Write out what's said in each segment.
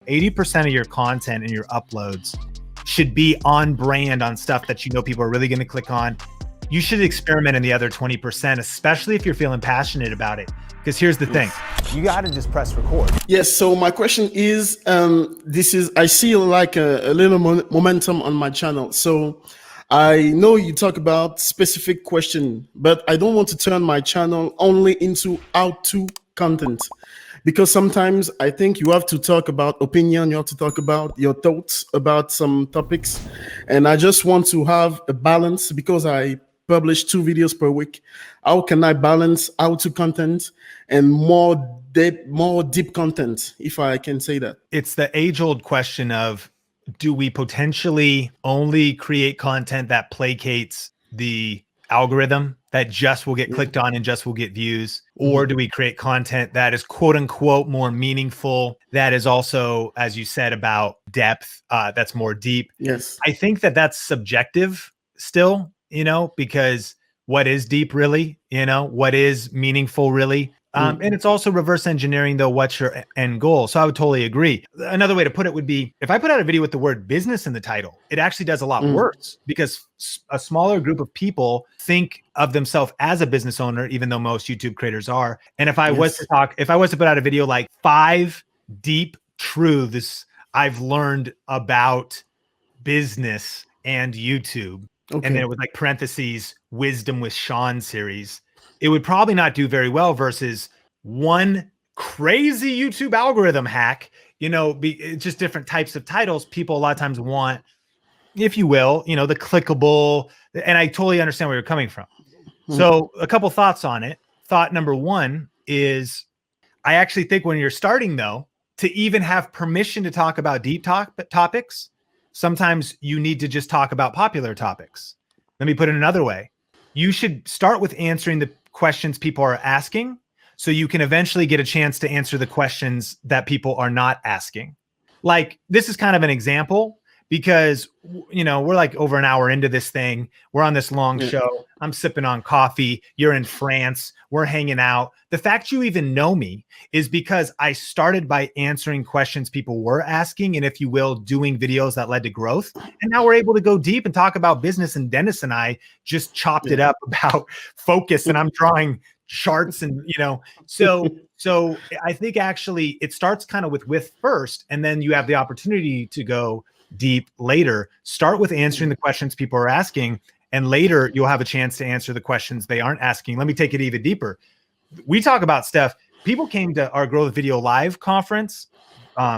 80% of your content and your uploads should be on brand on stuff that you know people are really going to click on. You should experiment in the other 20%, especially if you're feeling passionate about it. Because here's the thing, you got to just press record. Yes. So my question is, I see like a little momentum on my channel. So I know you talk about specific question, but I don't want to turn my channel only into how-to content. Because sometimes I think you have to talk about opinion, you have to talk about your thoughts about some topics. And I just want to have a balance because I publish 2 videos per week. How can I balance how-to content and more deep content, if I can say that? It's the age-old question of, do we potentially only create content that placates the algorithm that just will get clicked on and just will get views? Or do we create content that is quote unquote more meaningful, that is also, as you said, about depth, that's more deep? Yes. I think that that's subjective still, because what is deep really, what is meaningful really? And it's also reverse engineering, though, what's your end goal? So I would totally agree. Another way to put it would be, if I put out a video with the word business in the title, it actually does a lot worse, because a smaller group of people think of themselves as a business owner, even though most YouTube creators are. And if I was to put out a video like 5 deep truths I've learned about business and YouTube, and then it was like parentheses, wisdom with Sean series, it would probably not do very well versus one crazy YouTube algorithm hack. It's just different types of titles. People a lot of times want, if you will, the clickable, and I totally understand where you're coming from. So a couple thoughts on it. Thought number 1 is, I actually think when you're starting, though, to even have permission to talk about deep topics, sometimes you need to just talk about popular topics. Let me put it another way. You should start with answering the questions people are asking, so you can eventually get a chance to answer the questions that people are not asking. Like, this is kind of an example, because we're like over an hour into this thing. We're on this long show. I'm sipping on coffee. You're in France. We're hanging out. The fact you even know me is because I started by answering questions people were asking, and, if you will, doing videos that led to growth. And now we're able to go deep and talk about business, and Dennis and I just chopped it up about focus, and I'm drawing charts, and so I think actually it starts kind of with first, and then you have the opportunity to go deep later. Start with answering the questions people are asking, and later you'll have a chance to answer the questions they aren't asking. Let me take it even deeper. We talk about stuff. People came to our Grow Video Live conference.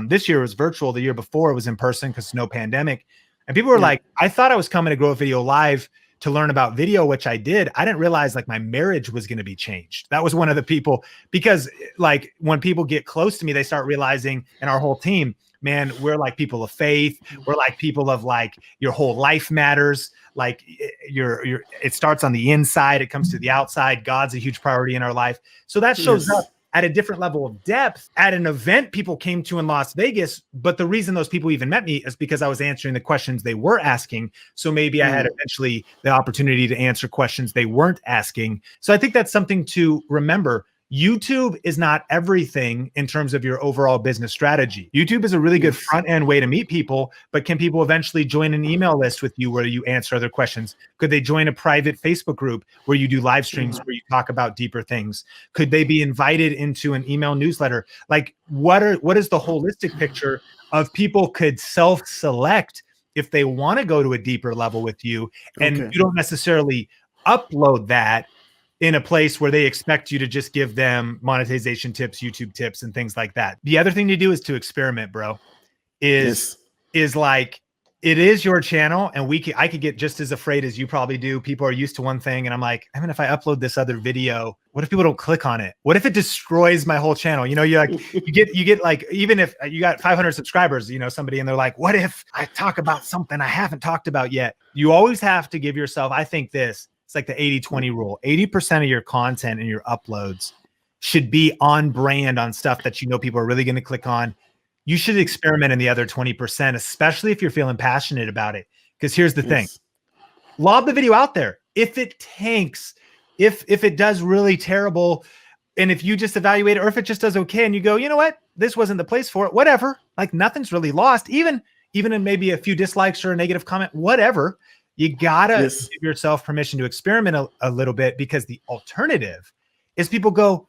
This year was virtual. The year before it was in person because no pandemic. And people were like, I thought I was coming to Grow Video Live to learn about video, which I did. I didn't realize like my marriage was going to be changed. That was one of the people, because like when people get close to me, they start realizing, and our whole team, man, we're like people of faith. We're like people of like, your whole life matters. Like it starts on the inside. It comes to the outside. God's a huge priority in our life. So that shows up at a different level of depth at an event people came to in Las Vegas. But the reason those people even met me is because I was answering the questions they were asking. So maybe I had eventually the opportunity to answer questions they weren't asking. So I think that's something to remember. YouTube is not everything in terms of your overall business strategy. YouTube is a really good front end way to meet people, but can people eventually join an email list with you where you answer other questions? Could they join a private Facebook group where you do live streams where you talk about deeper things? Could they be invited into an email newsletter? Like, what is the holistic picture of people could self-select if they want to go to a deeper level with you, and you don't necessarily upload that in a place where they expect you to just give them monetization tips, YouTube tips, and things like that. The other thing to do is to experiment, bro. Is like, it is your channel, and I could get just as afraid as you probably do. People are used to one thing, and I'm like, I mean, if I upload this other video, what if people don't click on it? What if it destroys my whole channel? You're like, you get like, even if you got 500 subscribers, somebody, and they're like, what if I talk about something I haven't talked about yet? You always have to give yourself, I think it's like the 80-20 rule. 80% of your content and your uploads should be on brand on stuff that people are really going to click on. You should experiment in the other 20%, especially if you're feeling passionate about it. Because here's the thing. Lob the video out there. If it tanks, if it does really terrible, and if you just evaluate it, or if it just does okay and you go, you know what, this wasn't the place for it, whatever. like nothing's really lost. Even in maybe a few dislikes or a negative comment, whatever, you gotta give yourself permission to experiment a little bit, because the alternative is people go,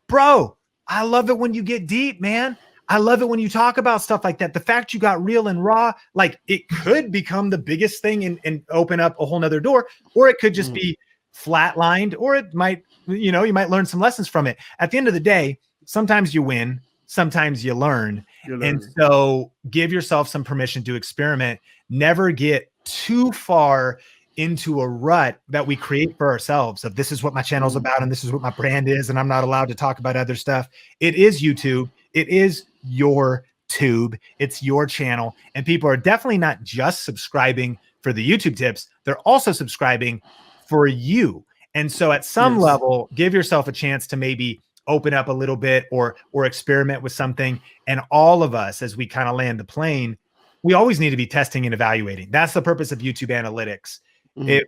bro, I love it when you get deep, man. I love it when you talk about stuff like that. The fact you got real and raw, like it could become the biggest thing and open up a whole nother door, or it could just be flatlined, or it might, you might learn some lessons from it. At the end of the day, sometimes you win, sometimes you learn. And so give yourself some permission to experiment. Never get too far into a rut that we create for ourselves of this is what my channel's about and this is what my brand is, and I'm not allowed to talk about other stuff. It is YouTube. It is your tube. It's your channel. And people are definitely not just subscribing for the YouTube tips. They're also subscribing for you. And so at some level, give yourself a chance to maybe open up a little bit or experiment with something. And all of us, as we kind of land the plane, we always need to be testing and evaluating. That's the purpose of YouTube analytics.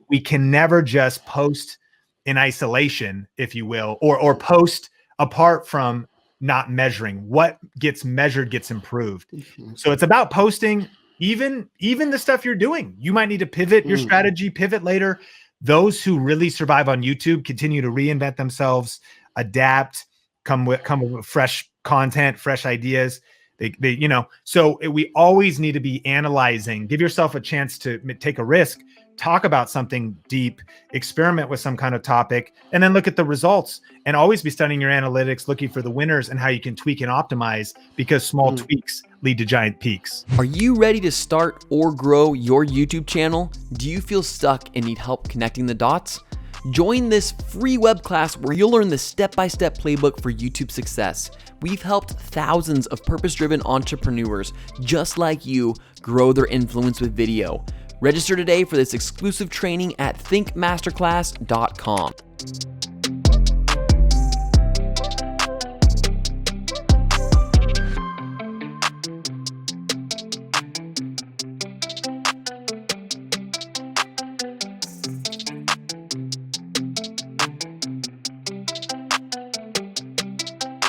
We can never just post in isolation, if you will, or post apart from not measuring. What gets measured gets improved. So it's about posting even the stuff you're doing. You might need to pivot your strategy, pivot later. Those who really survive on YouTube continue to reinvent themselves, adapt, come with fresh content, fresh ideas. So we always need to be analyzing. Give yourself a chance to take a risk, talk about something deep, experiment with some kind of topic, and then look at the results, and always be studying your analytics, looking for the winners and how you can tweak and optimize, because small tweaks lead to giant peaks. Are you ready to start or grow your YouTube channel? Do you feel stuck and need help connecting the dots? Join this free web class where you'll learn the step-by-step playbook for YouTube success. We've helped thousands of purpose-driven entrepreneurs just like you grow their influence with video. Register today for this exclusive training at thinkmasterclass.com.